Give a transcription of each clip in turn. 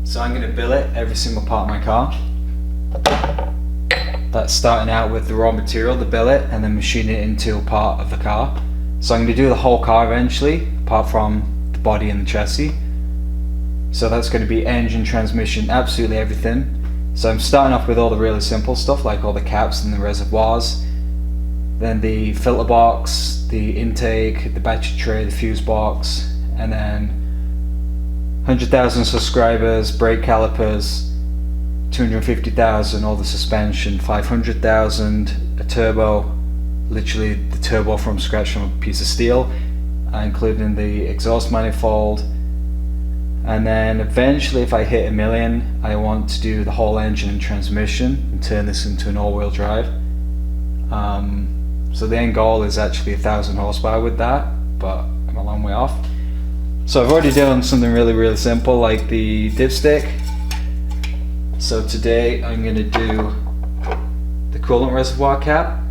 So I'm going to billet every single part of my car. That's starting out with the raw material, the billet, and then machining it into a part of the car. So I'm going to do the whole car eventually, apart from the body and the chassis. So that's going to be engine, transmission, absolutely everything. So I'm starting off with all the really simple stuff, like all the caps and the reservoirs, then the filter box, the intake, the battery tray, the fuse box, and then 100,000 subscribers, brake calipers, 250,000, all the suspension, 500,000, a turbo, literally the turbo from scratch from a piece of steel, including the exhaust manifold. And then eventually, if I hit 1 million, I want to do the whole engine and transmission and turn this into an all-wheel drive. So the end goal is actually 1,000 horsepower with that, but I'm a long way off. So I've already done something really simple, like the dipstick. So today I'm going to do the coolant reservoir cap.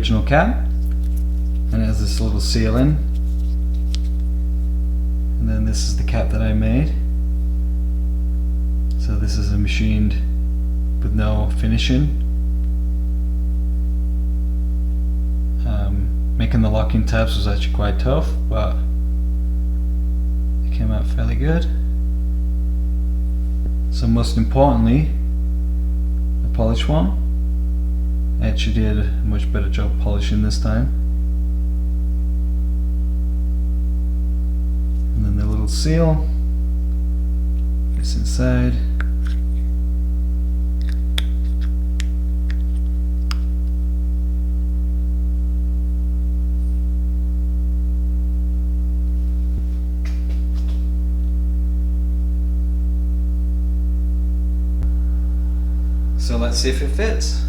original cap, and it has this little seal in, and then this is the cap that I made. So this is a machined with no finishing. Making the locking tabs was actually quite tough, but it came out fairly good. So most importantly, the polish one. I actually did a much better job polishing this time. And then the little seal is inside. So let's see if it fits.